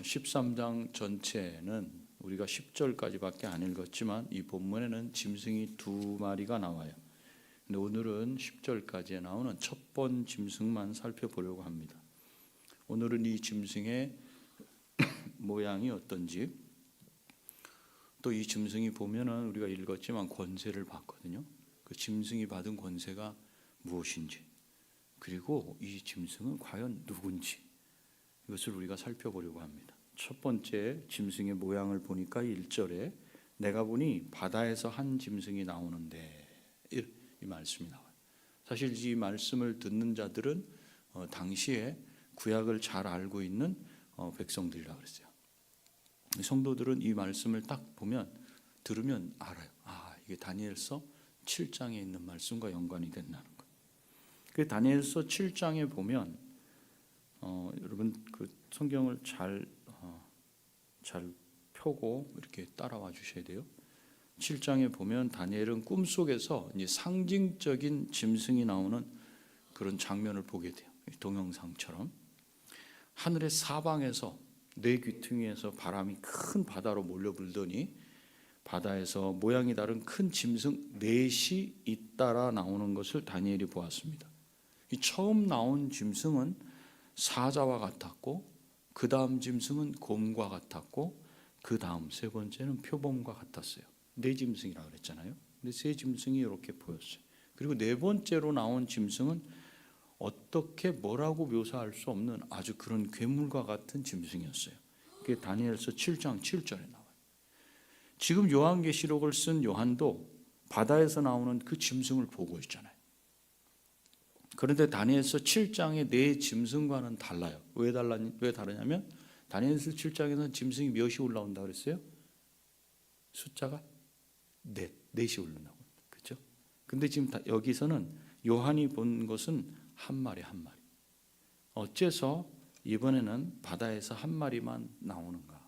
13장 전체는 우리가 10절까지밖에 안 읽었지만 이 본문에는 짐승이 두 마리가 나와요. 근데 오늘은 10절까지에 나오는 첫 번 짐승만 살펴보려고 합니다. 오늘은 이 짐승의 모양이 어떤지, 또 이 짐승이 보면은 우리가 읽었지만 권세를 받거든요. 그 짐승이 받은 권세가 무엇인지, 그리고 이 짐승은 과연 누군지, 이것을 우리가 살펴보려고 합니다. 첫 번째 짐승의 모양을 보니까 1절에 내가 보니 바다에서 한 짐승이 나오는데, 이 말씀이 나와요. 사실 이 말씀을 듣는 자들은 당시에 구약을 잘 알고 있는 백성들이라고 그랬어요. 성도들은 이 말씀을 딱 들으면 알아요. 이게 다니엘서 7장에 있는 말씀과 연관이 된다는 것. 그 다니엘서 7장에 보면 여러분 그 성경을 잘 펴고 이렇게 따라와 주셔야 돼요. 7장에 보면 다니엘은 꿈속에서 이제 상징적인 짐승이 나오는 그런 장면을 보게 돼요. 동영상처럼 하늘의 사방에서 네 귀퉁이에서 바람이 큰 바다로 몰려불더니 바다에서 모양이 다른 큰 짐승 넷이 잇따라 나오는 것을 다니엘이 보았습니다. 이 처음 나온 짐승은 사자와 같았고, 그 다음 짐승은 곰과 같았고, 그 다음 세 번째는 표범과 같았어요. 네 짐승이라고 그랬잖아요. 근데 세 짐승이 이렇게 보였어요. 그리고 네 번째로 나온 짐승은 어떻게 뭐라고 묘사할 수 없는 아주 그런 괴물과 같은 짐승이었어요. 그게 다니엘서 7장 7절에 나와요. 지금 요한계시록을 쓴 요한도 바다에서 나오는 그 짐승을 보고 있잖아요. 그런데 다니엘서 7장의 네 짐승과는 달라요. 왜 다르냐면 다니엘서 7장에서는 짐승이 몇이 올라온다고 그랬어요? 숫자가 넷이 올라온다고. 그렇죠? 근데 지금 여기서는 요한이 본 것은 한 마리. 어째서 이번에는 바다에서 한 마리만 나오는가?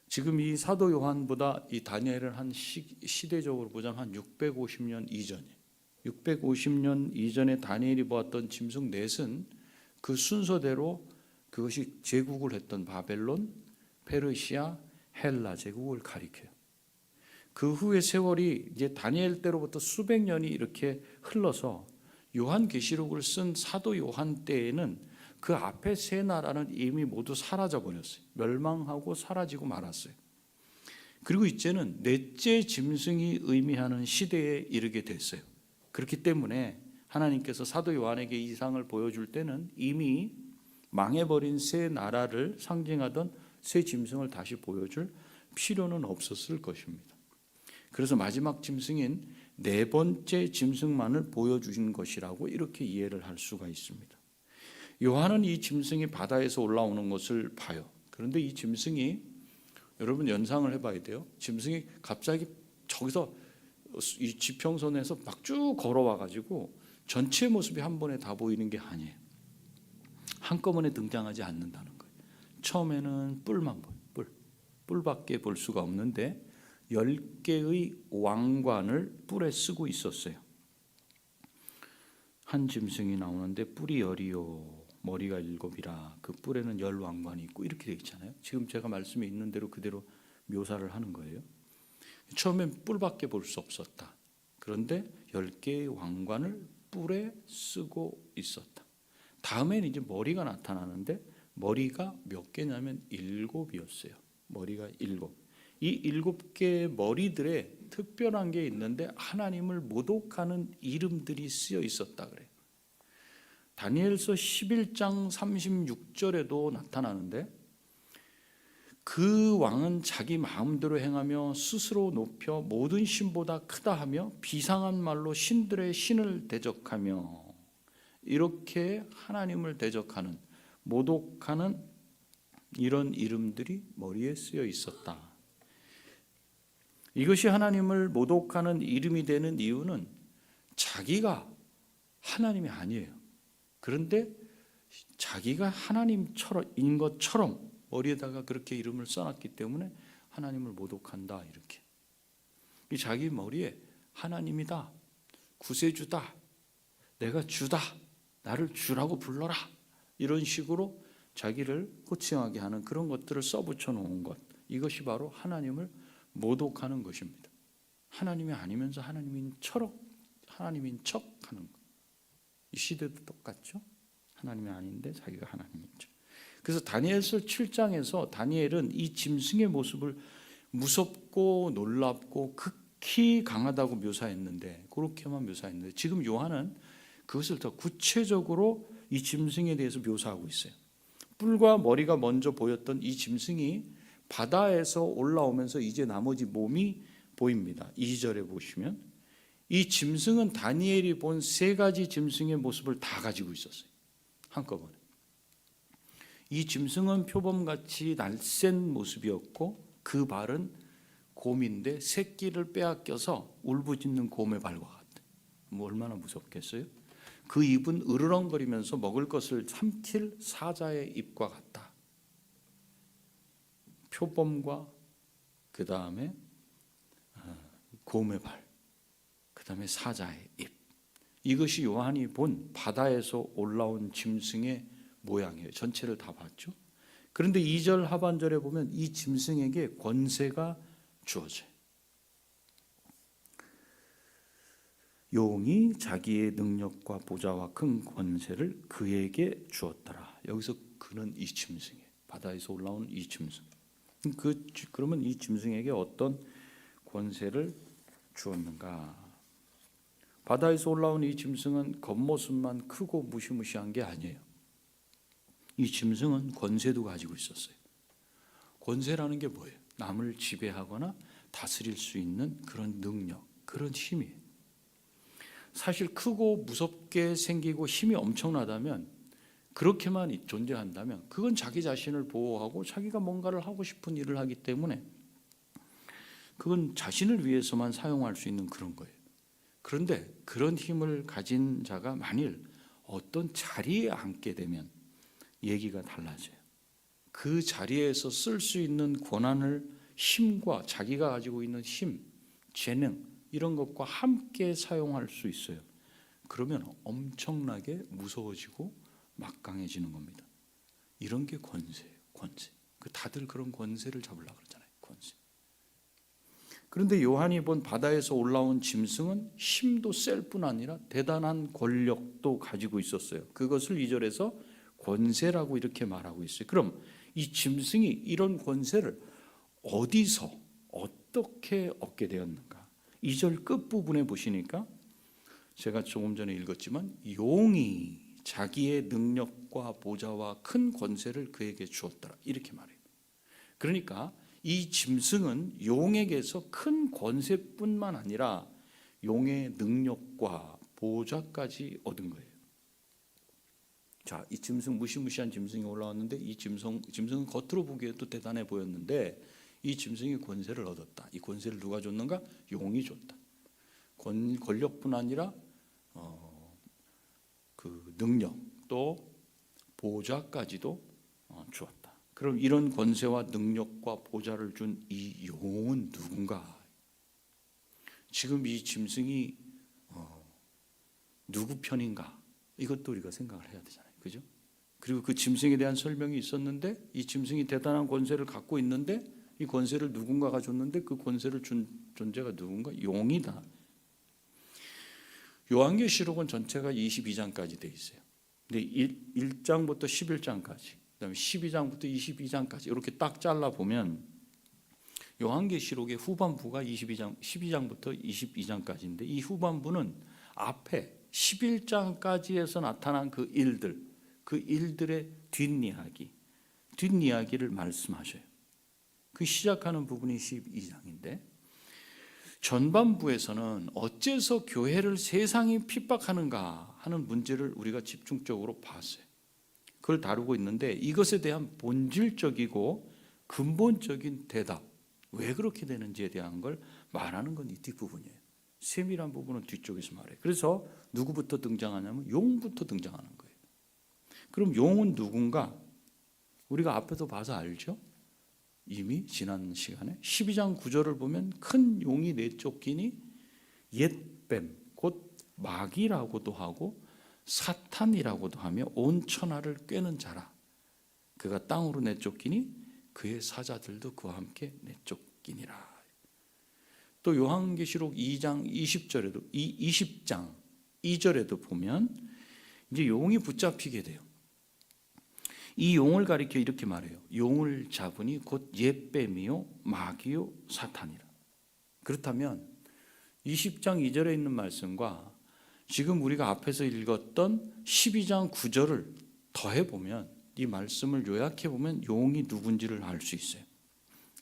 지금 이 사도 요한보다 이 다니엘은 한 시대적으로 보자면 한 650년 이전이에요. 650년 이전에 다니엘이 보았던 짐승 넷은 그 순서대로 그것이 제국을 했던 바벨론, 페르시아, 헬라 제국을 가리켜요. 그 후에 세월이 이제 다니엘 때로부터 수백 년이 이렇게 흘러서 요한계시록을 쓴 사도 요한 때에는 그 앞에 세 나라는 이미 모두 사라져 버렸어요. 멸망하고 사라지고 말았어요. 그리고 이제는 넷째 짐승이 의미하는 시대에 이르게 됐어요. 그렇기 때문에 하나님께서 사도 요한에게 이 이상을 보여줄 때는 이미 망해버린 세 나라를 상징하던 세 짐승을 다시 보여줄 필요는 없었을 것입니다. 그래서 마지막 짐승인 네 번째 짐승만을 보여주신 것이라고 이렇게 이해를 할 수가 있습니다. 요한은 이 짐승이 바다에서 올라오는 것을 봐요. 그런데 이 짐승이, 여러분 연상을 해봐야 돼요. 짐승이 갑자기 저기서 이 지평선에서 막 쭉 걸어와 가지고 전체 모습이 한 번에 다 보이는 게 아니에요. 한꺼번에 등장하지 않는다는 거예요. 처음에는 뿔만 보여요. 뿔밖에 볼 수가 없는데 10개의 왕관을 뿔에 쓰고 있었어요. 한 짐승이 나오는데 뿔이 10이요 머리가 7이라 그 뿔에는 10 왕관이 있고 이렇게 되어 있잖아요. 지금 제가 말씀에 있는 대로 그대로 묘사를 하는 거예요. 처음엔 뿔밖에 볼 수 없었다. 그런데 10개의 왕관을 뿔에 쓰고 있었다. 다음엔 이제 머리가 나타나는데 머리가 몇 개냐면 7이었어요. 머리가 7. 이 7개의 머리들에 특별한 게 있는데 하나님을 모독하는 이름들이 쓰여 있었다 그래요. 다니엘서 11장 36절에도 나타나는데 그 왕은 자기 마음대로 행하며 스스로 높여 모든 신보다 크다 하며 비상한 말로 신들의 신을 대적하며, 이렇게 하나님을 대적하는 모독하는 이런 이름들이 머리에 쓰여 있었다. 이것이 하나님을 모독하는 이름이 되는 이유는 자기가 하나님이 아니에요. 그런데 자기가 하나님인 것처럼 머리에다가 그렇게 이름을 써놨기 때문에 하나님을 모독한다. 이렇게 자기 머리에 하나님이다, 구세주다, 내가 주다, 나를 주라고 불러라, 이런 식으로 자기를 호칭하게 하는 그런 것들을 써붙여 놓은 것, 이것이 바로 하나님을 모독하는 것입니다. 하나님이 아니면서 하나님인 척 하는 것. 이 시대도 똑같죠. 하나님이 아닌데 자기가 하나님인 척. 그래서 다니엘서 7장에서 다니엘은 이 짐승의 모습을 무섭고 놀랍고 극히 강하다고 묘사했는데, 그렇게만 묘사했는데, 지금 요한은 그것을 더 구체적으로 이 짐승에 대해서 묘사하고 있어요. 뿔과 머리가 먼저 보였던 이 짐승이 바다에서 올라오면서 이제 나머지 몸이 보입니다. 2절에 보시면 이 짐승은 다니엘이 본 세 가지 짐승의 모습을 다 가지고 있었어요. 한꺼번에. 이 짐승은 표범같이 날쌘 모습이었고, 그 발은 곰인데 새끼를 빼앗겨서 울부짖는 곰의 발과 같다. 뭐 얼마나 무섭겠어요? 그 입은 으르렁거리면서 먹을 것을 삼킬 사자의 입과 같다. 표범과 그 다음에 곰의 발, 그 다음에 사자의 입. 이것이 요한이 본 바다에서 올라온 짐승의 모양이에요. 전체를 다 봤죠. 그런데 2절 하반절에 보면 이 짐승에게 권세가 주어져요. 용이 자기의 능력과 보좌와 큰 권세를 그에게 주었더라. 여기서 그는 이 짐승이에요. 바다에서 올라온 이 짐승. 그러면 이 짐승에게 어떤 권세를 주었는가? 바다에서 올라온 이 짐승은 겉모습만 크고 무시무시한 게 아니에요. 이 짐승은 권세도 가지고 있었어요. 권세라는 게 뭐예요? 남을 지배하거나 다스릴 수 있는 그런 능력, 그런 힘이에요. 사실 크고 무섭게 생기고 힘이 엄청나다면, 그렇게만 존재한다면 그건 자기 자신을 보호하고 자기가 뭔가를 하고 싶은 일을 하기 때문에 그건 자신을 위해서만 사용할 수 있는 그런 거예요. 그런데 그런 힘을 가진 자가 만일 어떤 자리에 앉게 되면 얘기가 달라져요. 그 자리에서 쓸 수 있는 권한을 힘과 자기가 가지고 있는 힘, 재능 이런 것과 함께 사용할 수 있어요. 그러면 엄청나게 무서워지고 막강해지는 겁니다. 이런 게 권세예요. 권세. 다들 그런 권세를 잡으려고 그러잖아요. 권세. 그런데 요한이 본 바다에서 올라온 짐승은 힘도 셀 뿐 아니라 대단한 권력도 가지고 있었어요. 그것을 2절에서 권세라고 이렇게 말하고 있어요. 그럼 이 짐승이 이런 권세를 어디서 어떻게 얻게 되었는가? 2절 끝부분에 보시니까 제가 조금 전에 읽었지만 용이 자기의 능력과 보좌와 큰 권세를 그에게 주었더라. 이렇게 말해요. 그러니까 이 짐승은 용에게서 큰 권세뿐만 아니라 용의 능력과 보좌까지 얻은 거예요. 자, 이 짐승, 무시무시한 짐승이 올라왔는데 이 짐승은 겉으로 보기에도 대단해 보였는데 이 짐승이 권세를 얻었다. 이 권세를 누가 줬는가? 용이 줬다. 권력뿐 아니라 그 능력 또 보좌까지도 주었다. 그럼 이런 권세와 능력과 보좌를 준 이 용은 누군가? 지금 이 짐승이 누구 편인가? 이것도 우리가 생각을 해야 되잖아요. 그죠? 그리고 그 짐승에 대한 설명이 있었는데 이 짐승이 대단한 권세를 갖고 있는데 이 권세를 누군가가 줬는데 그 권세를 준 존재가 누군가? 용이다. 요한계시록은 전체가 22장까지 돼 있어요. 근데 1장부터 11장까지, 그다음에 12장부터 22장까지 이렇게 딱 잘라 보면 요한계시록의 후반부가 12장부터 22장까지인데 이 후반부는 앞에 11장까지에서 나타난 그 일들의 뒷이야기를 말씀하셔요. 그 시작하는 부분이 12장인데 전반부에서는 어째서 교회를 세상이 핍박하는가 하는 문제를 우리가 집중적으로 봤어요. 그걸 다루고 있는데 이것에 대한 본질적이고 근본적인 대답, 왜 그렇게 되는지에 대한 걸 말하는 건 이 뒷부분이에요. 세밀한 부분은 뒤쪽에서 말해요. 그래서 누구부터 등장하냐면 용부터 등장하는 거예요. 그럼 용은 누군가? 우리가 앞에도 봐서 알죠? 이미 지난 시간에 12장 9절을 보면 큰 용이 내쫓기니 옛뱀 곧 마귀라고도 하고 사탄이라고도 하며 온 천하를 꿰는 자라. 그가 땅으로 내쫓기니 그의 사자들도 그와 함께 내쫓기니라. 또 요한계시록 2장 20절에도 20장 2절에도 보면 이제 용이 붙잡히게 돼요. 이 용을 가리켜 이렇게 말해요. 용을 잡으니 곧 옛뱀이요 마귀요 사탄이라. 그렇다면 20장 2절에 있는 말씀과 지금 우리가 앞에서 읽었던 12장 9절을 더해보면, 이 말씀을 요약해보면 용이 누군지를 알 수 있어요.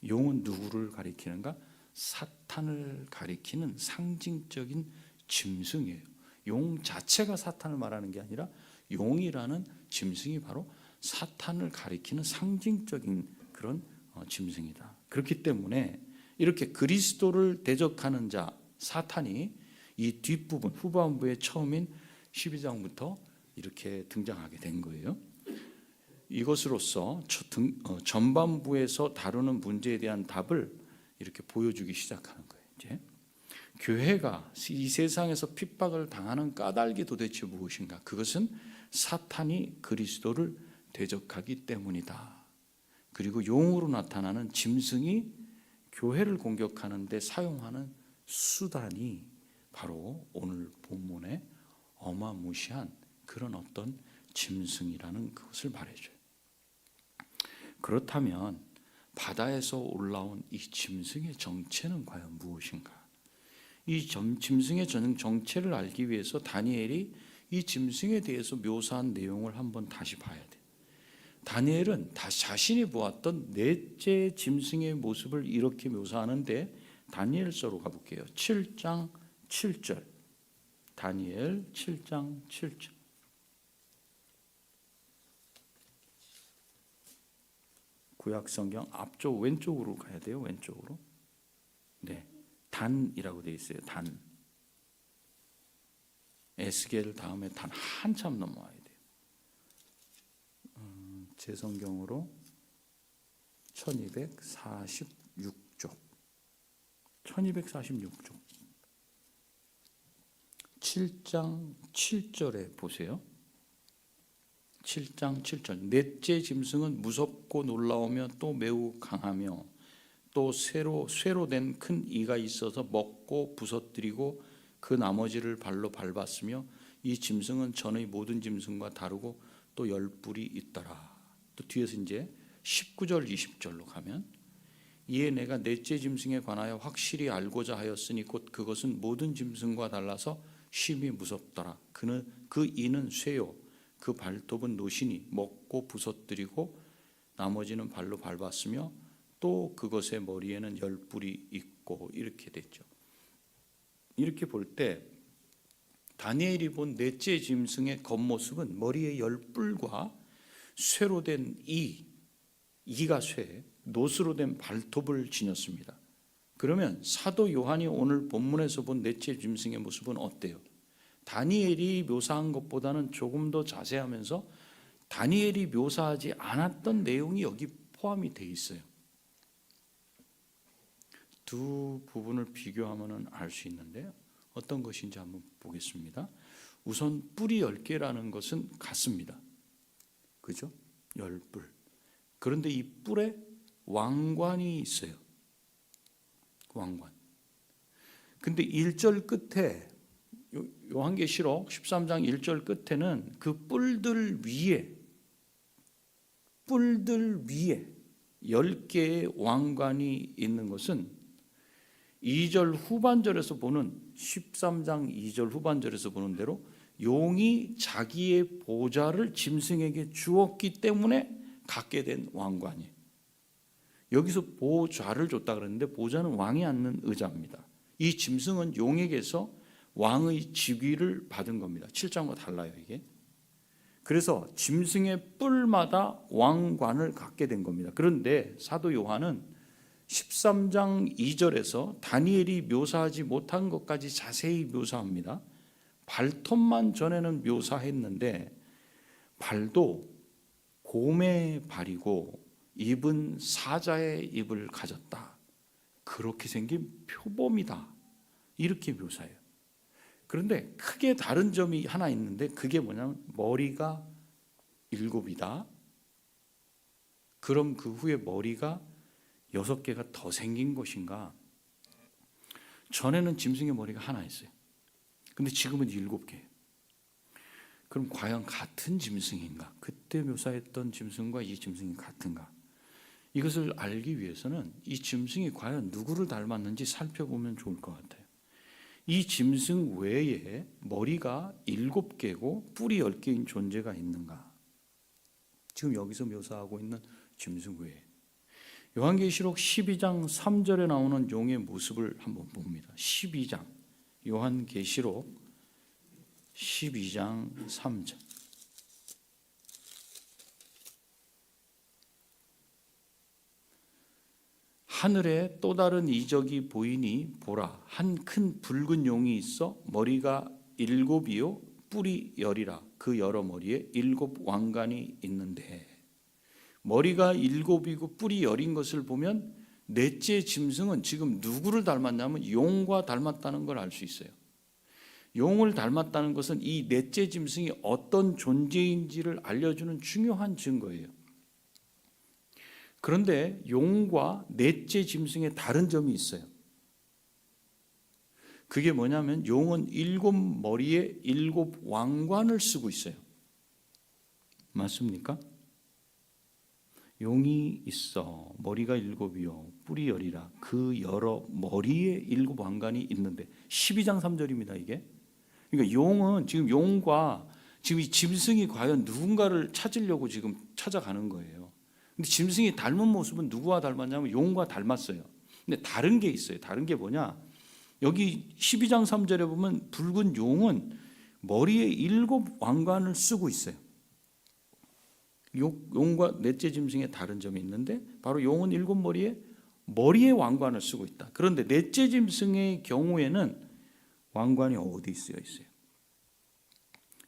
용은 누구를 가리키는가? 사탄을 가리키는 상징적인 짐승이에요. 용 자체가 사탄을 말하는 게 아니라 용이라는 짐승이 바로 사탄을 가리키는 상징적인 그런 짐승이다. 그렇기 때문에 이렇게 그리스도를 대적하는 자 사탄이 이 뒷부분 후반부의 처음인 12장부터 이렇게 등장하게 된 거예요. 이것으로써 전반부에서 다루는 문제에 대한 답을 이렇게 보여주기 시작하는 거예요. 이제 교회가 이 세상에서 핍박을 당하는 까닭이 도대체 무엇인가? 그것은 사탄이 그리스도를 대적하기 때문이다. 그리고 용으로 나타나는 짐승이 교회를 공격하는 데 사용하는 수단이 바로 오늘 본문의 어마무시한 그런 어떤 짐승이라는 것을 말해줘요. 그렇다면 바다에서 올라온 이 짐승의 정체는 과연 무엇인가? 이 짐승의 정체를 알기 위해서 다니엘이 이 짐승에 대해서 묘사한 내용을 한번 다시 봐야 돼요. 다니엘은 자신이 보았던 넷째 짐승의 모습을 이렇게 묘사하는데, 다니엘서로 가볼게요. 7장 7절. 다니엘 7장 7절. 구약성경 앞쪽 왼쪽으로 가야 돼요. 왼쪽으로. 네, 단이라고 되어 있어요. 단. 에스겔 다음에 단 한참 넘어와야 돼요. 제 성경으로 1246쪽. 1246쪽. 7장 7절에 보세요. 7장 7절. 넷째 짐승은 무섭고 놀라우며 또 매우 강하며 또 쇠로 된 큰 이가 있어서 먹고 부서뜨리고 그 나머지를 발로 밟았으며 이 짐승은 전의 모든 짐승과 다르고 또 10뿔이 있더라. 또 뒤에서 이제 19절 20절로 가면, 이에 내가 넷째 짐승에 관하여 확실히 알고자 하였으니 곧 그것은 모든 짐승과 달라서 심히 무섭더라. 그 이는 쇠요 그 발톱은 노시니 먹고 부서뜨리고 나머지는 발로 밟았으며 또 그것의 머리에는 10뿔이 있고, 이렇게 됐죠. 이렇게 볼 때 다니엘이 본 넷째 짐승의 겉모습은 머리에 10뿔과 쇠로 된 이가 쇠, 노스로 된 발톱을 지녔습니다. 그러면 사도 요한이 오늘 본문에서 본 넷째 짐승의 모습은 어때요? 다니엘이 묘사한 것보다는 조금 더 자세하면서 다니엘이 묘사하지 않았던 내용이 여기 포함이 돼 있어요. 두 부분을 비교하면 알 수 있는데요. 어떤 것인지 한번 보겠습니다. 우선 뿔이 10개라는 것은 같습니다. 그죠? 10뿔. 그런데 이 뿔에 왕관이 있어요. 왕관. 근데 1절 끝에, 요한계시록 13장 1절 끝에는 그 뿔들 위에 10개의 왕관이 있는 것은 2절 후반절에서 보는 13장 2절 후반절에서 보는 대로 용이 자기의 보좌를 짐승에게 주었기 때문에 갖게 된 왕관이에요. 여기서 보좌를 줬다 그랬는데 보좌는 왕이 앉는 의자입니다. 이 짐승은 용에게서 왕의 직위를 받은 겁니다. 7장과 달라요, 이게. 그래서 짐승의 뿔마다 왕관을 갖게 된 겁니다. 그런데 사도 요한은 13장 2절에서 다니엘이 묘사하지 못한 것까지 자세히 묘사합니다. 발톱만 전에는 묘사했는데 발도 곰의 발이고 입은 사자의 입을 가졌다. 그렇게 생긴 표범이다. 이렇게 묘사해요. 그런데 크게 다른 점이 하나 있는데 그게 뭐냐면 머리가 7이다. 그럼 그 후에 머리가 6개가 더 생긴 것인가? 전에는 짐승의 머리가 하나 있어요. 근데 지금은 7개예요. 그럼 과연 같은 짐승인가? 그때 묘사했던 짐승과 이 짐승이 같은가? 이것을 알기 위해서는 이 짐승이 과연 누구를 닮았는지 살펴보면 좋을 것 같아요. 이 짐승 외에 머리가 7개고 뿔이 10개인 존재가 있는가? 지금 여기서 묘사하고 있는 짐승 외에 요한계시록 12장 3절에 나오는 용의 모습을 한번 봅니다. 12장 요한계시록 12장 3절. 하늘에 또 다른 이적이 보이니 보라, 한 큰 붉은 용이 있어 머리가 7이요 뿔이 10이라. 그 여러 머리에 7 왕관이 있는데, 머리가 7이고 뿔이 10인 것을 보면 넷째 짐승은 지금 누구를 닮았냐면 용과 닮았다는 걸 알 수 있어요. 용을 닮았다는 것은 이 넷째 짐승이 어떤 존재인지를 알려주는 중요한 증거예요. 그런데 용과 넷째 짐승의 다른 점이 있어요. 그게 뭐냐면 용은 7머리에 7 왕관을 쓰고 있어요. 맞습니까? 용이 있어 머리가 7이요 뿔이 10이라. 그 여러 머리에 7 왕관이 있는데, 12장 3절입니다 이게. 그러니까 용은 지금 용과 지금 이 짐승이 과연 누군가를 찾으려고 지금 찾아가는 거예요. 근데 짐승이 닮은 모습은 누구와 닮았냐면 용과 닮았어요. 근데 다른 게 있어요. 다른 게 뭐냐? 여기 12장 3절에 보면 붉은 용은 머리에 7 왕관을 쓰고 있어요. 용과 넷째 짐승의 다른 점이 있는데, 바로 용은 7머리에 왕관을 쓰고 있다. 그런데 넷째 짐승의 경우에는 왕관이 어디 쓰여 있어요?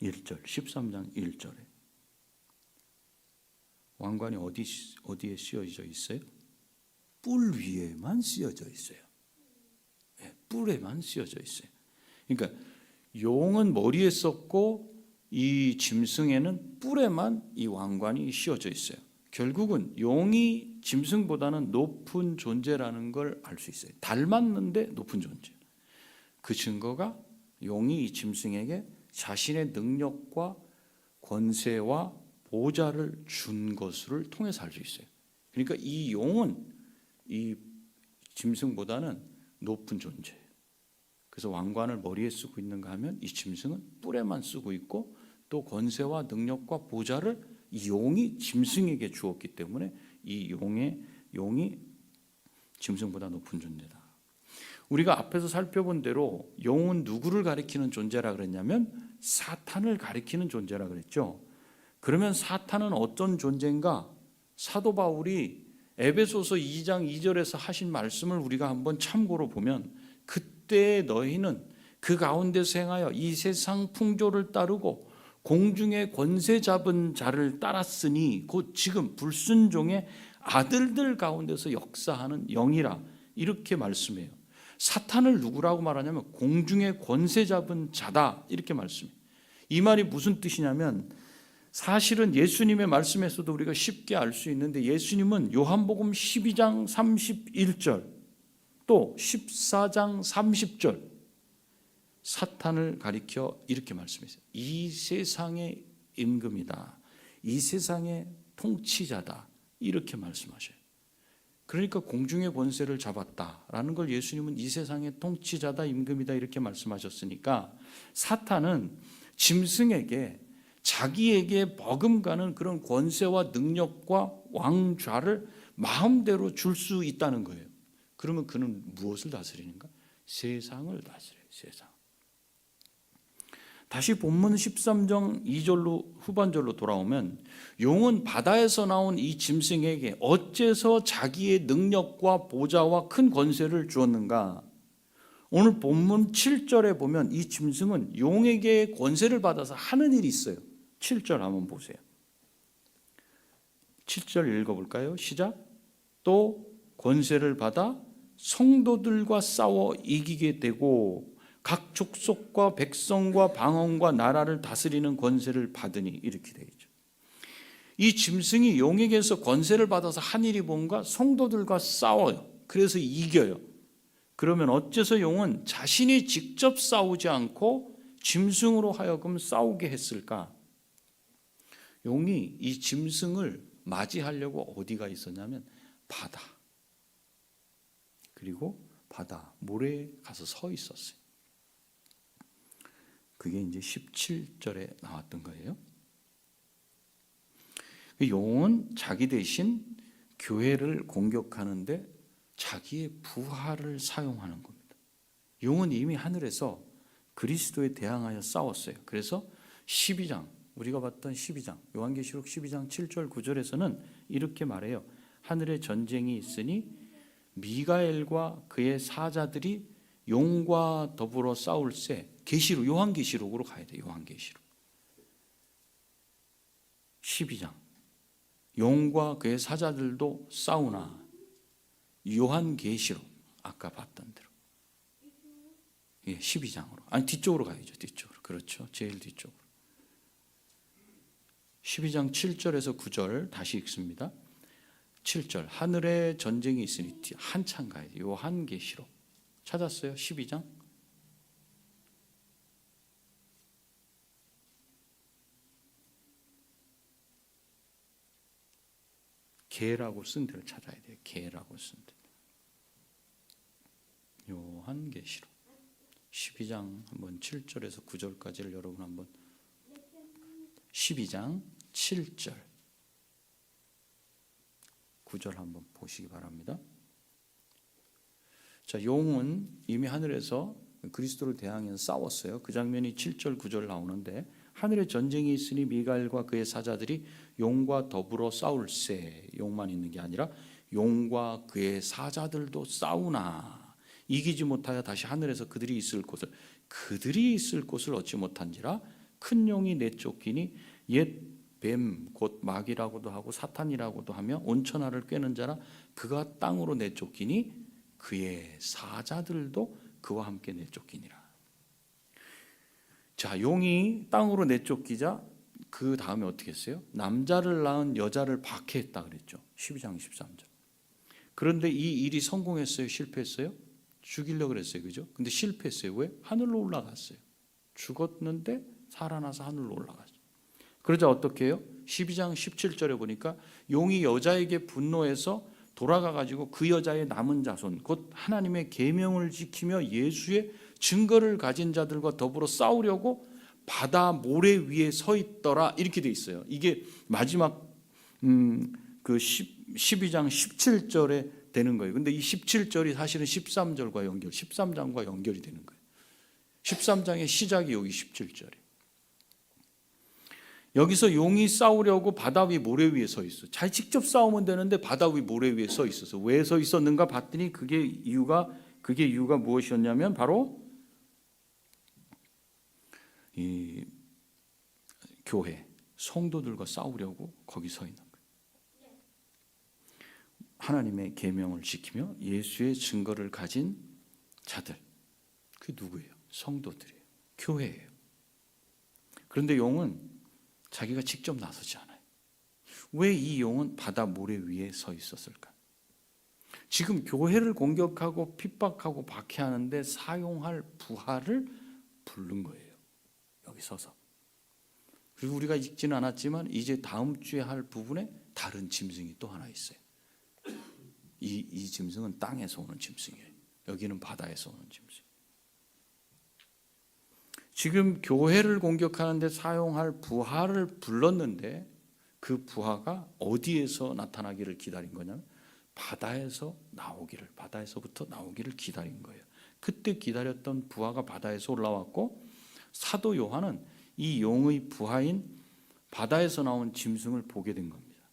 1절 13장 1절에 왕관이 어디에 씌어져 있어요? 뿔 위에만 씌어져 있어요. 네, 뿔에만 씌어져 있어요. 그러니까 용은 머리에 썼고 이 짐승에는 뿔에만 이 왕관이 씌어져 있어요. 결국은 용이 짐승보다는 높은 존재라는 걸 알 수 있어요. 닮았는데 높은 존재. 그 증거가 용이 이 짐승에게 자신의 능력과 권세와 보좌를 준 것을 통해서 알 수 있어요. 그러니까 이 용은 이 짐승보다는 높은 존재예요. 그래서 왕관을 머리에 쓰고 있는가 하면 이 짐승은 뿔에만 쓰고 있고, 또 권세와 능력과 보좌를 이 용이 짐승에게 주었기 때문에 이 용이 짐승보다 높은 존재다. 우리가 앞에서 살펴본 대로 용은 누구를 가리키는 존재라 그랬냐면 사탄을 가리키는 존재라 그랬죠. 그러면 사탄은 어떤 존재인가? 사도 바울이 에베소서 2장 2절에서 하신 말씀을 우리가 한번 참고로 보면, 그때 너희는 그 가운데서 행하여 이 세상 풍조를 따르고 공중의 권세 잡은 자를 따랐으니 곧 지금 불순종의 아들들 가운데서 역사하는 영이라, 이렇게 말씀해요. 사탄을 누구라고 말하냐면 공중의 권세 잡은 자다, 이렇게 말씀해요. 이 말이 무슨 뜻이냐면, 사실은 예수님의 말씀에서도 우리가 쉽게 알 수 있는데, 예수님은 요한복음 12장 31절 또 14장 30절 사탄을 가리켜 이렇게 말씀했어요. 이 세상의 임금이다, 이 세상의 통치자다, 이렇게 말씀하셔요. 그러니까 공중의 권세를 잡았다라는 걸 예수님은 이 세상의 통치자다, 임금이다, 이렇게 말씀하셨으니까, 사탄은 짐승에게 자기에게 버금가는 그런 권세와 능력과 왕좌를 마음대로 줄 수 있다는 거예요. 그러면 그는 무엇을 다스리는가? 세상을 다스려요. 세상. 다시 본문 13장 2절로 후반절로 돌아오면, 용은 바다에서 나온 이 짐승에게 어째서 자기의 능력과 보좌와 큰 권세를 주었는가? 오늘 본문 7절에 보면 이 짐승은 용에게 권세를 받아서 하는 일이 있어요. 7절 한번 보세요. 7절 읽어볼까요? 시작. 또 권세를 받아 성도들과 싸워 이기게 되고 각 족속과 백성과 방언과 나라를 다스리는 권세를 받으니, 이렇게 되어 있죠. 이 짐승이 용에게서 권세를 받아서 하늘이 본과 성도들과 싸워요. 그래서 이겨요. 그러면 어째서 용은 자신이 직접 싸우지 않고 짐승으로 하여금 싸우게 했을까? 용이 이 짐승을 맞이하려고 어디가 있었냐면 바다, 그리고 바다 모래에 가서 서 있었어요. 그게 이제 17절에 나왔던 거예요. 용은 자기 대신 교회를 공격하는데 자기의 부하를 사용하는 겁니다. 용은 이미 하늘에서 그리스도에 대항하여 싸웠어요. 그래서 12장, 우리가 봤던 12장, 요한계시록 12장 7절 9절에서는 이렇게 말해요. 하늘에 전쟁이 있으니 미가엘과 그의 사자들이 용과 더불어 싸울세. 계시록, 요한계시록으로 가야 돼요. 요한계시록 12장, 용과 그의 사자들도 싸우나. 요한계시록 아까 봤던 대로 12장으로, 아니 뒤쪽으로 가야죠. 뒤쪽으로. 그렇죠. 제일 뒤쪽으로. 12장 7절에서 9절 다시 읽습니다. 7절, 하늘에 전쟁이 있으니 한참 가야 돼요. 요한계시록 찾았어요? 12장. 개라고 쓴 데를 찾아야 돼요. 개라고 쓴 데. 요한계시록 12장 한번 7절에서 9절까지를 여러분 한번 12장 7절 9절 한번 보시기 바랍니다. 자, 용은 이미 하늘에서 그리스도를 대항해서 싸웠어요. 그 장면이 7절 9절 나오는데 하늘에 전쟁이 있으니 미가엘과 그의 사자들이 용과 더불어 싸울세. 용만 있는 게 아니라 용과 그의 사자들도 싸우나 이기지 못하여 다시 하늘에서 그들이 있을 곳을 얻지 못한지라 큰 용이 내쫓기니 옛 뱀 곧 마귀라고도 하고 사탄이라고도 하며 온천하를 꿰는 자라 그가 땅으로 내쫓기니 그의 사자들도 그와 함께 내쫓기니라. 자, 용이 땅으로 내쫓기자 그 다음에 어떻게 했어요? 남자를 낳은 여자를 박해했다 그랬죠. 12장 13절. 그런데 이 일이 성공했어요? 실패했어요? 죽이려고 그랬어요. 그죠? 근데 실패했어요. 왜? 하늘로 올라갔어요. 죽었는데 살아나서 하늘로 올라갔어요. 그러자 어떻게 해요? 12장 17절에 보니까 용이 여자에게 분노해서 돌아가가지고 그 여자의 남은 자손 곧 하나님의 계명을 지키며 예수의 증거를 가진 자들과 더불어 싸우려고 바다 모래 위에 서 있더라 이렇게 돼 있어요. 이게 마지막 그 12장 17절에 되는 거예요. 근데 이 17절이 사실은 13절과 연결, 13장과 연결이 되는 거예요. 13장의 시작이 여기 17절이에요. 여기서 용이 싸우려고 바다 위 모래 위에 서 있어. 잘 직접 싸우면 되는데 바다 위 모래 위에 서 있어서 왜 서 있었는가 봤더니 그게 이유가 무엇이었냐면 바로 이 교회 성도들과 싸우려고 거기 서 있는 거예요. 하나님의 계명을 지키며 예수의 증거를 가진 자들. 그게 누구예요? 성도들이에요. 교회예요. 그런데 용은 자기가 직접 나서지 않아요. 왜 이 용은 바다 모래 위에 서 있었을까? 지금 교회를 공격하고 핍박하고 박해하는데 사용할 부하를 부른 거예요. 여기 서서. 그리고 우리가 읽지는 않았지만 이제 다음 주에 할 부분에 다른 짐승이 또 하나 있어요. 이 짐승은 땅에서 오는 짐승이에요. 여기는 바다에서 오는 짐승. 지금 교회를 공격하는데 사용할 부하를 불렀는데 그 부하가 어디에서 나타나기를 기다린 거냐면 바다에서부터 나오기를 기다린 거예요. 그때 기다렸던 부하가 바다에서 올라왔고 사도 요한은 이 용의 부하인 바다에서 나온 짐승을 보게 된 겁니다.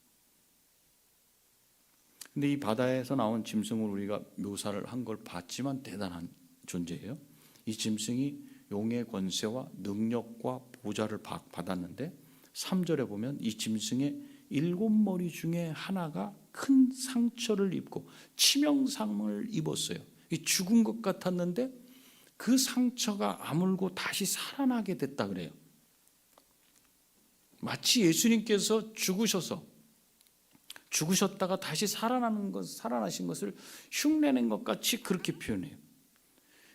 근데 이 바다에서 나온 짐승을 우리가 묘사를 한 걸 봤지만 대단한 존재예요. 이 짐승이 용의 권세와 능력과 보좌를 받았는데 3절에 보면 이 짐승의 7머리 중에 하나가 큰 상처를 입고 치명상을 입었어요. 죽은 것 같았는데 그 상처가 아물고 다시 살아나게 됐다 그래요. 마치 예수님께서 죽으셨다가 다시 살아나신 것을 흉내낸 것 같이 그렇게 표현해요.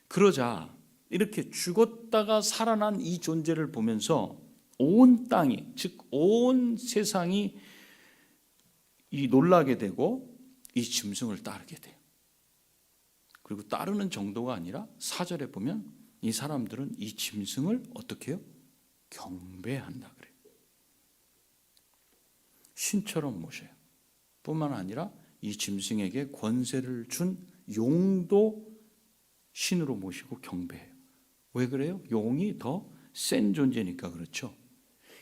그러자 이렇게 죽었다가 살아난 이 존재를 보면서 온 땅이, 즉 온 세상이 이 놀라게 되고 이 짐승을 따르게 돼요. 그리고 따르는 정도가 아니라 4절에 보면 이 사람들은 이 짐승을 어떻게 해요? 경배한다 그래요. 신처럼 모셔요. 뿐만 아니라 이 짐승에게 권세를 준 용도 신으로 모시고 경배해요. 왜 그래요? 용이 더 센 존재니까 그렇죠.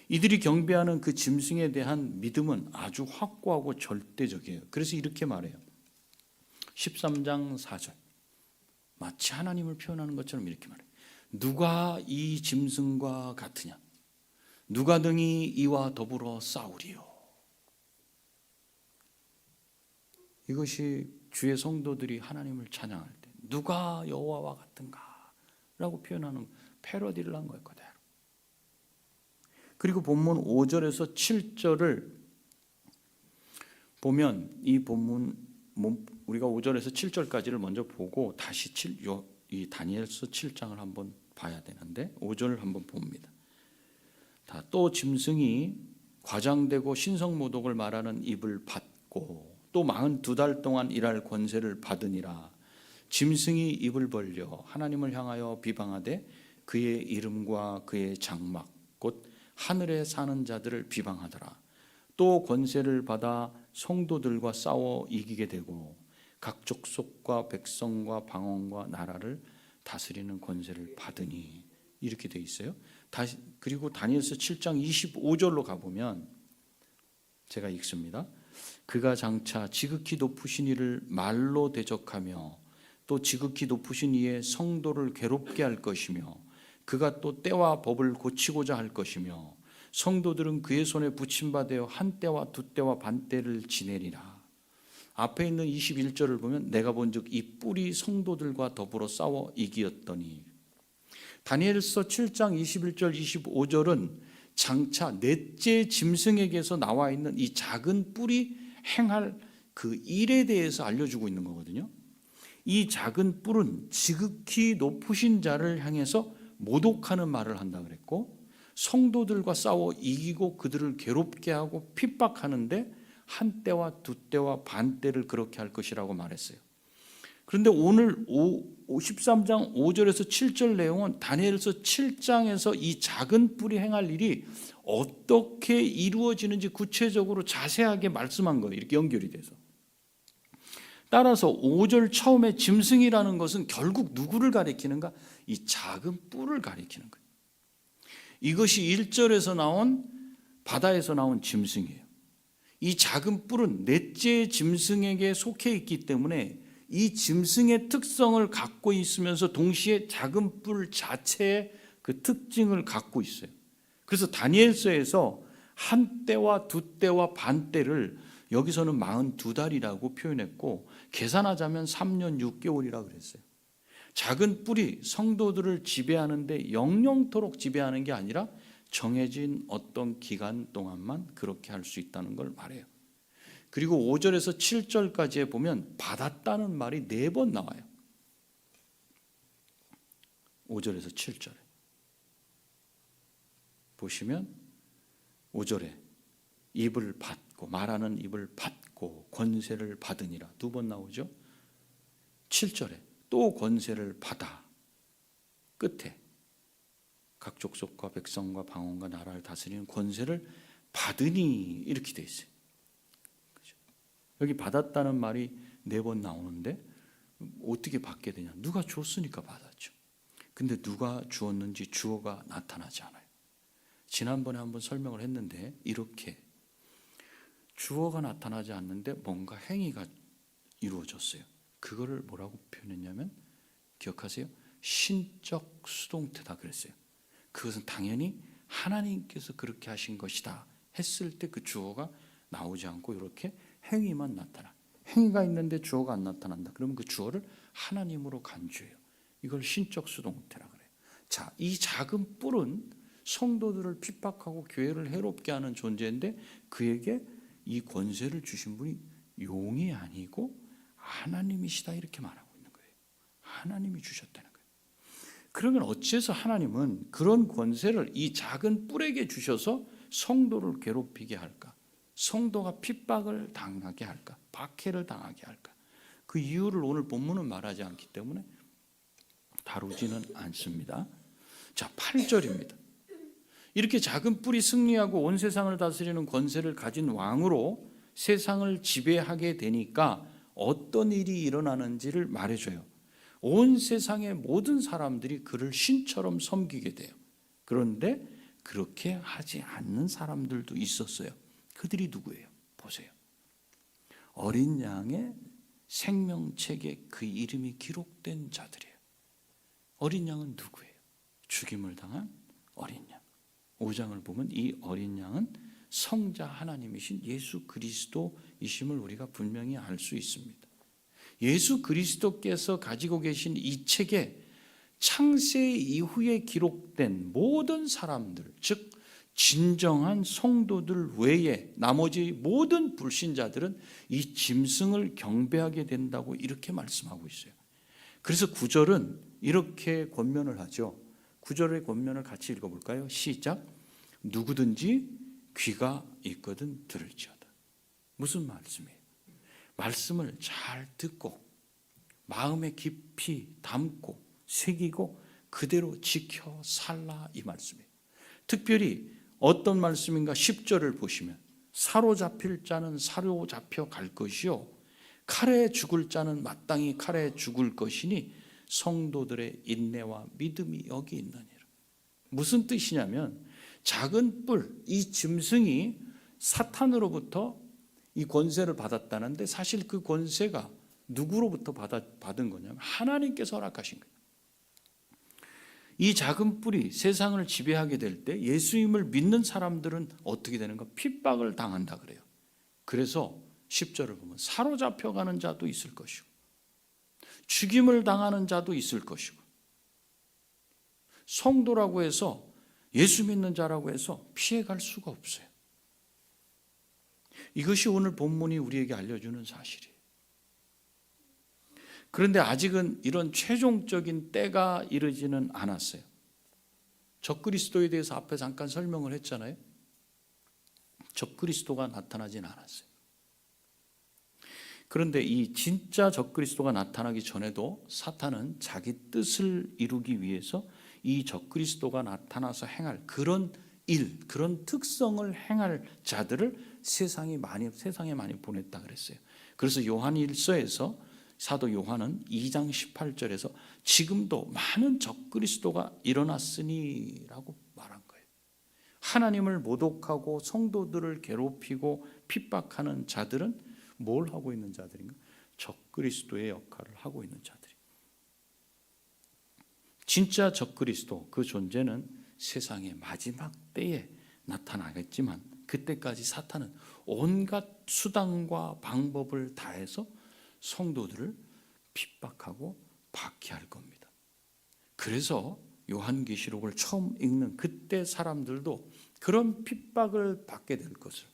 이들이 경배하는 그 짐승에 대한 믿음은 아주 확고하고 절대적이에요. 그래서 이렇게 말해요. 13장 4절. 마치 하나님을 표현하는 것처럼 이렇게 말해요. 누가 이 짐승과 같으냐? 누가 능히 이와 더불어 싸우리요? 이것이 주의 성도들이 하나님을 찬양할 때 누가 여호와와 같은가? 라고 표현하는 패러디를 한 거예요. 그대로. 그리고 본문 5절에서 7절을 보면 이 본문 우리가 5절에서 7절까지를 먼저 보고 다시 이 다니엘서 7장을 한번 봐야 되는데 5절을 한번 봅니다. 또 짐승이 과장되고 신성모독을 말하는 입을 받고 또 42달 동안 일할 권세를 받으니라. 짐승이 입을 벌려 하나님을 향하여 비방하되 그의 이름과 그의 장막 곧 하늘에 사는 자들을 비방하더라. 또 권세를 받아 성도들과 싸워 이기게 되고 각 족속과 백성과 방언과 나라를 다스리는 권세를 받으니 이렇게 돼 있어요. 그리고 다니엘서 7장 25절로 가보면 제가 읽습니다. 그가 장차 지극히 높으신 이를 말로 대적하며 또 지극히 높으신 이의 성도를 괴롭게 할 것이며 그가 또 때와 법을 고치고자 할 것이며 성도들은 그의 손에 붙임받아 한 때와 두 때와 반 때를 지내리라. 앞에 있는 21절을 보면 내가 본즉 이 뿔이 성도들과 더불어 싸워 이기었더니 다니엘서 7장 21절 25절은 장차 넷째 짐승에게서 나와 있는 이 작은 뿔이 행할 그 일에 대해서 알려주고 있는 거거든요. 이 작은 뿔은 지극히 높으신 자를 향해서 모독하는 말을 한다 그랬고 성도들과 싸워 이기고 그들을 괴롭게 하고 핍박하는데 한 때와 두 때와 반 때를 그렇게 할 것이라고 말했어요. 그런데 오늘 13장 5절에서 7절 내용은 다니엘서 7장에서 이 작은 뿔이 행할 일이 어떻게 이루어지는지 구체적으로 자세하게 말씀한 거예요. 이렇게 연결이 돼서. 따라서 5절 처음에 짐승이라는 것은 결국 누구를 가리키는가? 이 작은 뿔을 가리키는 거예요. 이것이 1절에서 나온 바다에서 나온 짐승이에요. 이 작은 뿔은 넷째 짐승에게 속해 있기 때문에 이 짐승의 특성을 갖고 있으면서 동시에 작은 뿔 자체의 그 특징을 갖고 있어요. 그래서 다니엘서에서 한 때와 두 때와 반 때를 여기서는 42달이라고 표현했고 계산하자면 3년 6개월이라고 그랬어요. 작은 뿔이 성도들을 지배하는데 영영토록 지배하는 게 아니라 정해진 어떤 기간 동안만 그렇게 할 수 있다는 걸 말해요. 그리고 5절에서 7절까지에 보면 받았다는 말이 4번 나와요. 5절에서 7절에 보시면 5절에 입을 받고 말하는 입을 받고 권세를 받으니라 2번 나오죠. 7절에 또 권세를 받아 끝에 각 족속과 백성과 방언과 나라를 다스리는 권세를 받으니 이렇게 돼 있어요. 그렇죠? 여기 받았다는 말이 4번 나오는데 어떻게 받게 되냐? 누가 줬으니까 받았죠. 근데 누가 주었는지 주어가 나타나지 않아요. 지난번에 한번 설명을 했는데 이렇게 주어가 나타나지 않는데 뭔가 행위가 이루어졌어요. 그거를 뭐라고 표현했냐면 기억하세요? 신적 수동태다 그랬어요. 그것은 당연히 하나님께서 그렇게 하신 것이다 했을 때 그 주어가 나오지 않고 이렇게 행위만 나타나. 행위가 있는데 주어가 안 나타난다. 그러면 그 주어를 하나님으로 간주해요. 이걸 신적 수동태라 그래요. 자, 이 작은 뿔은 성도들을 핍박하고 교회를 해롭게 하는 존재인데 그에게 이 권세를 주신 분이 용이 아니고 하나님이시다 이렇게 말하고 있는 거예요. 하나님이 주셨다는 거예요. 그러면 어째서 하나님은 그런 권세를 이 작은 뿔에게 주셔서 성도를 괴롭히게 할까? 성도가 핍박을 당하게 할까? 박해를 당하게 할까? 그 이유를 오늘 본문은 말하지 않기 때문에 다루지는 않습니다. 자, 8절입니다. 이렇게 작은 뿔이 승리하고 온 세상을 다스리는 권세를 가진 왕으로 세상을 지배하게 되니까 어떤 일이 일어나는지를 말해줘요. 온 세상의 모든 사람들이 그를 신처럼 섬기게 돼요. 그런데 그렇게 하지 않는 사람들도 있었어요. 그들이 누구예요? 보세요. 어린 양의 생명책에 그 이름이 기록된 자들이에요. 어린 양은 누구예요? 죽임을 당한 어린 양. 5장을 보면 이 어린 양은 성자 하나님이신 예수 그리스도이심을 우리가 분명히 알 수 있습니다. 예수 그리스도께서 가지고 계신 이 책에 창세 이후에 기록된 모든 사람들, 즉 진정한 성도들 외에 나머지 모든 불신자들은 이 짐승을 경배하게 된다고 이렇게 말씀하고 있어요. 그래서 9절은 이렇게 권면을 하죠. 9절의 권면을 같이 읽어볼까요? 시작. 누구든지 귀가 있거든 들을지어다. 무슨 말씀이에요? 말씀을 잘 듣고 마음에 깊이 담고 새기고 그대로 지켜 살라 이 말씀이에요. 특별히 어떤 말씀인가 10절을 보시면 사로잡힐 자는 사로잡혀 갈 것이요 칼에 죽을 자는 마땅히 칼에 죽을 것이니 성도들의 인내와 믿음이 여기 있느니라. 무슨 뜻이냐면 작은 뿔, 이 짐승이 사탄으로부터 이 권세를 받았다는데 사실 그 권세가 누구로부터 받은 거냐면 하나님께서 허락하신 거예요. 이 작은 뿔이 세상을 지배하게 될 때 예수님을 믿는 사람들은 어떻게 되는가? 핍박을 당한다 그래요. 그래서 10절을 보면 사로잡혀가는 자도 있을 것이고 죽임을 당하는 자도 있을 것이고 성도라고 해서 예수 믿는 자라고 해서 피해갈 수가 없어요. 이것이 오늘 본문이 우리에게 알려주는 사실이에요. 그런데 아직은 이런 최종적인 때가 이르지는 않았어요. 적그리스도에 대해서 앞에 잠깐 설명을 했잖아요. 적그리스도가 나타나진 않았어요. 그런데 이 진짜 적그리스도가 나타나기 전에도 사탄은 자기 뜻을 이루기 위해서 이 적그리스도가 나타나서 행할 그런 일, 그런 특성을 행할 자들을 세상에 많이 보냈다 그랬어요. 그래서 요한일서에서 사도 요한은 2장 18절에서 지금도 많은 적그리스도가 일어났으니라고 말한 거예요. 하나님을 모독하고 성도들을 괴롭히고 핍박하는 자들은 뭘 하고 있는 자들인가? 적그리스도의 역할을 하고 있는 자들이. 진짜 적그리스도 그 존재는 세상의 마지막 때에 나타나겠지만 그때까지 사탄은 온갖 수단과 방법을 다해서 성도들을 핍박하고 박해할 겁니다. 그래서 요한계시록을 처음 읽는 그때 사람들도 그런 핍박을 받게 될 것을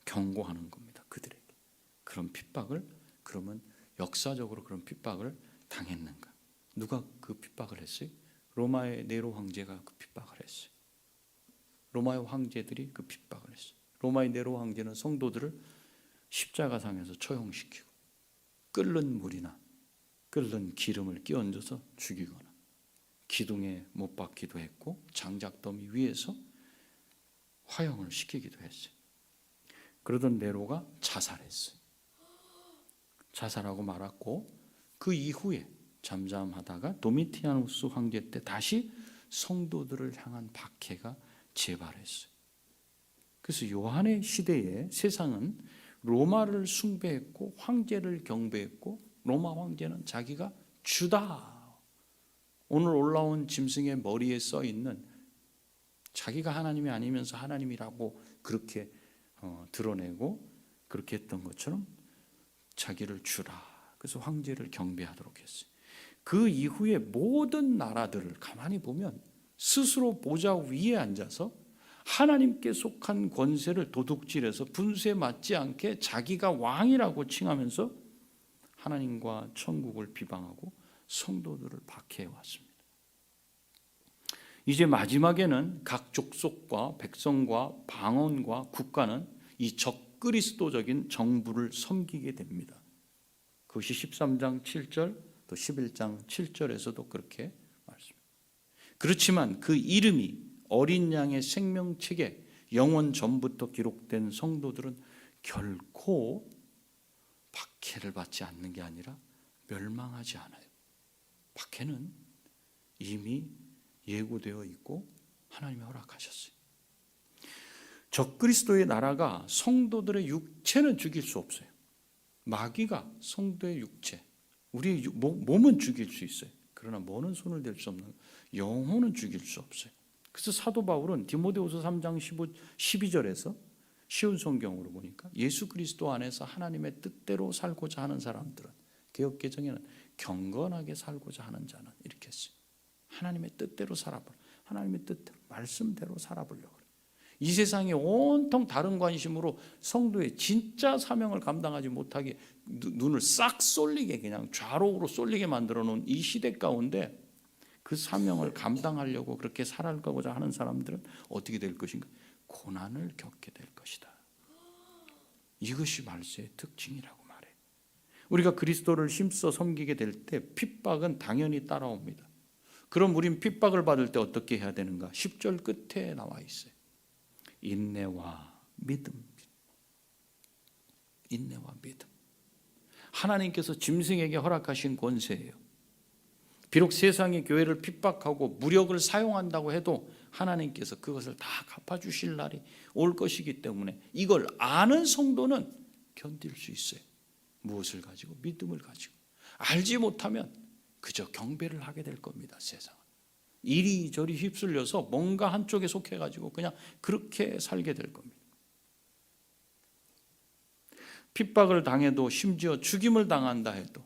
경고하는 겁니다. 그들에게. 그런 핍박을 그러면 역사적으로 그런 핍박을 당했는가? 누가 그 핍박을 했어요? 로마의 네로 황제가 그 핍박을 했어요. 로마의 황제들이 그 핍박을 했어요. 로마의 네로 황제는 성도들을 십자가상에서 처형시키고 끓는 물이나 끓는 기름을 끼얹어서 죽이거나 기둥에 못 박기도 했고 장작더미 위에서 화형을 시키기도 했어요. 그러던 네로가 자살했어요. 자살하고 말았고 그 이후에 잠잠하다가 도미티아누스 황제 때 다시 성도들을 향한 박해가 재발했어요. 그래서 요한의 시대에 세상은 로마를 숭배했고 황제를 경배했고 로마 황제는 자기가 주다. 오늘 올라온 짐승의 머리에 써 있는 자기가 하나님이 아니면서 하나님이라고 그렇게 드러내고 그렇게 했던 것처럼 자기를 주라. 그래서 황제를 경배하도록 했어요. 그 이후에 모든 나라들을 가만히 보면 스스로 보좌 위에 앉아서 하나님께 속한 권세를 도둑질해서 분수에 맞지 않게 자기가 왕이라고 칭하면서 하나님과 천국을 비방하고 성도들을 박해해 왔습니다. 이제 마지막에는 각 족속과 백성과 방언과 국가는 이 적그리스도적인 정부를 섬기게 됩니다. 그것이 13장 7절 또 11장 7절에서도 그렇게 말씀합니다. 그렇지만 그 이름이 어린 양의 생명책에 영원 전부터 기록된 성도들은 결코 박해를 받지 않는 게 아니라 멸망하지 않아요. 박해는 이미 예고되어 있고 하나님이 허락하셨어요. 적그리스도의 나라가 성도들의 육체는 죽일 수 없어요. 마귀가 성도의 육체, 우리의 몸은 죽일 수 있어요. 그러나 뭐는 손을 댈 수 없는 영혼은 죽일 수 없어요. 그래서 사도 바울은 디모데후서 3장 12절에서 쉬운 성경으로 보니까 예수 그리스도 안에서 하나님의 뜻대로 살고자 하는 사람들은, 개역 개정에는 경건하게 살고자 하는 자는 이렇게 했어요. 하나님의 뜻대로 살아보려, 하나님의 뜻대로 말씀대로 살아보려고 그래요. 이 세상에 온통 다른 관심으로 성도의 진짜 사명을 감당하지 못하게 눈을 싹 쏠리게, 그냥 좌록으로 쏠리게 만들어 놓은 이 시대 가운데 그 사명을 감당하려고 그렇게 살아가고자 하는 사람들은 어떻게 될 것인가? 고난을 겪게 될 것이다. 이것이 말세의 특징이라고 말해요. 우리가 그리스도를 힘써 섬기게 될 때 핍박은 당연히 따라옵니다. 그럼 우린 핍박을 받을 때 어떻게 해야 되는가? 10절 끝에 나와 있어요. 인내와 믿음. 인내와 믿음. 하나님께서 짐승에게 허락하신 권세예요. 비록 세상이 교회를 핍박하고 무력을 사용한다고 해도 하나님께서 그것을 다 갚아주실 날이 올 것이기 때문에 이걸 아는 성도는 견딜 수 있어요. 무엇을 가지고? 믿음을 가지고. 알지 못하면 그저 경배를 하게 될 겁니다. 세상은 이리저리 휩쓸려서 뭔가 한쪽에 속해가지고 그냥 그렇게 살게 될 겁니다. 핍박을 당해도, 심지어 죽임을 당한다 해도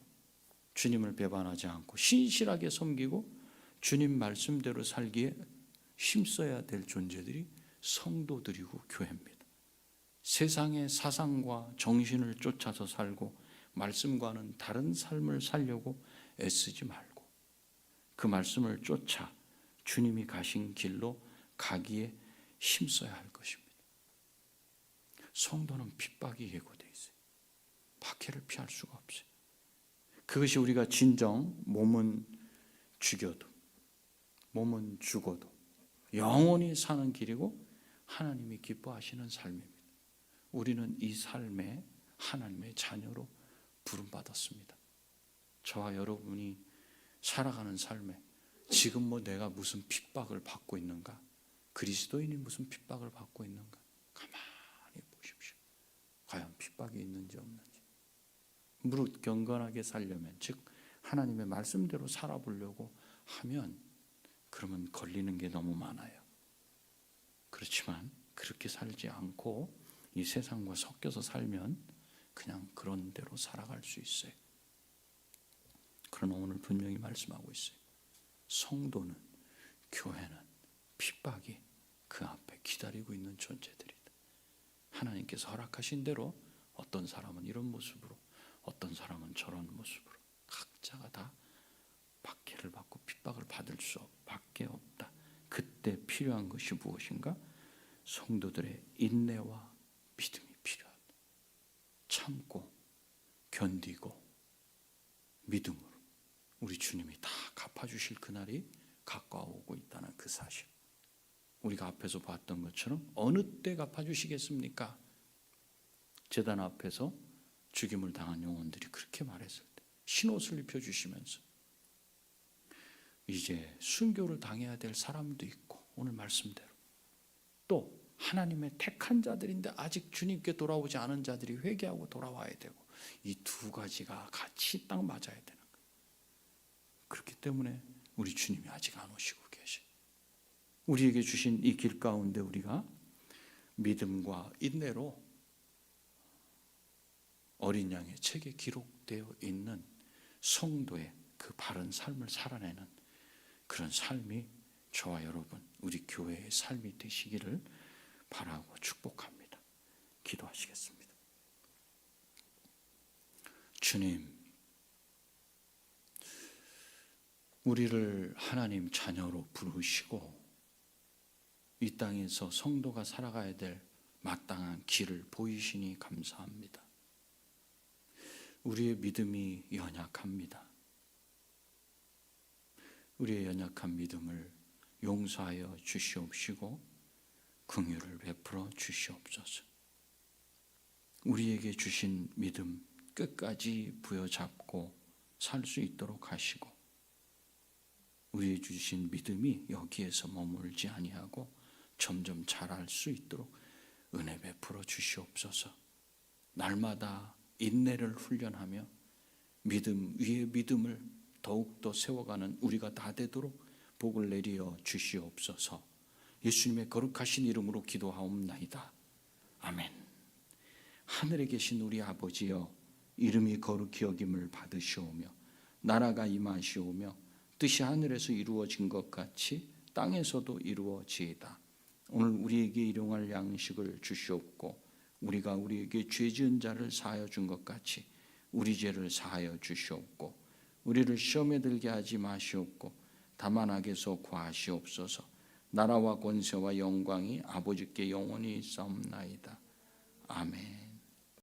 주님을 배반하지 않고 신실하게 섬기고 주님 말씀대로 살기에 힘써야 될 존재들이 성도들이고 교회입니다. 세상의 사상과 정신을 쫓아서 살고 말씀과는 다른 삶을 살려고 애쓰지 말고 그 말씀을 쫓아 주님이 가신 길로 가기에 힘써야 할 것입니다. 성도는 핍박이 예고되어 있어요. 박해를 피할 수가 없어요. 그것이 우리가 진정 몸은 죽어도 영원히 사는 길이고 하나님이 기뻐하시는 삶입니다. 우리는 이 삶에 하나님의 자녀로 부름받았습니다. 저와 여러분이 살아가는 삶에 지금 뭐 내가 무슨 핍박을 받고 있는가? 그리스도인이 무슨 핍박을 받고 있는가? 가만히 보십시오. 과연 핍박이 있는지 없는지. 무릇 경건하게 살려면, 즉 하나님의 말씀대로 살아보려고 하면 그러면 걸리는 게 너무 많아요. 그렇지만 그렇게 살지 않고 이 세상과 섞여서 살면 그냥 그런 대로 살아갈 수 있어요. 그러나 오늘 분명히 말씀하고 있어요. 성도는, 교회는 핍박이 그 앞에 기다리고 있는 존재들이다. 하나님께서 허락하신 대로 어떤 사람은 이런 모습으로, 어떤 사람은 저런 모습으로 각자가 다 박해를 받고 핍박을 받을 수밖에 없다. 그때 필요한 것이 무엇인가? 성도들의 인내와 믿음이 필요하다. 참고 견디고 믿음으로 우리 주님이 다 갚아주실 그날이 가까워오고 있다는 그 사실. 우리가 앞에서 봤던 것처럼 어느 때 갚아주시겠습니까? 제단 앞에서 죽임을 당한 영혼들이 그렇게 말했을 때 흰옷을 입혀주시면서 이제 순교를 당해야 될 사람도 있고, 오늘 말씀대로 또 하나님의 택한 자들인데 아직 주님께 돌아오지 않은 자들이 회개하고 돌아와야 되고, 이 두 가지가 같이 딱 맞아야 되는 거예요. 그렇기 때문에 우리 주님이 아직 안 오시고 계셔. 우리에게 주신 이 길 가운데 우리가 믿음과 인내로 어린 양의 책에 기록되어 있는 성도의 그 바른 삶을 살아내는 그런 삶이 저와 여러분, 우리 교회의 삶이 되시기를 바라고 축복합니다. 기도하시겠습니다. 주님, 우리를 하나님 자녀로 부르시고 이 땅에서 성도가 살아가야 될 마땅한 길을 보이시니 감사합니다. 우리의 믿음이 연약합니다. 우리의 연약한 믿음을 용서하여 주시옵시고 긍휼을 베풀어 주시옵소서. 우리에게 주신 믿음 끝까지 부여잡고 살 수 있도록 하시고 우리에게 주신 믿음이 여기에서 머물지 아니하고 점점 자랄 수 있도록 은혜 베풀어 주시옵소서. 날마다 인내를 훈련하며 믿음 위에 믿음을 더욱더 세워가는 우리가 다 되도록 복을 내리어 주시옵소서. 예수님의 거룩하신 이름으로 기도하옵나이다. 아멘. 하늘에 계신 우리 아버지여, 이름이 거룩히 여김을 받으시오며 나라가 임하시오며 뜻이 하늘에서 이루어진 것 같이 땅에서도 이루어지이다. 오늘 우리에게 일용할 양식을 주시옵고 우리가 우리에게 죄 지은 자를 사하여 준 것 같이 우리 죄를 사하여 주시옵고 우리를 시험에 들게 하지 마시옵고 다만 악에서 구하시옵소서. 나라와 권세와 영광이 아버지께 영원히 있사옵나이다. 아멘.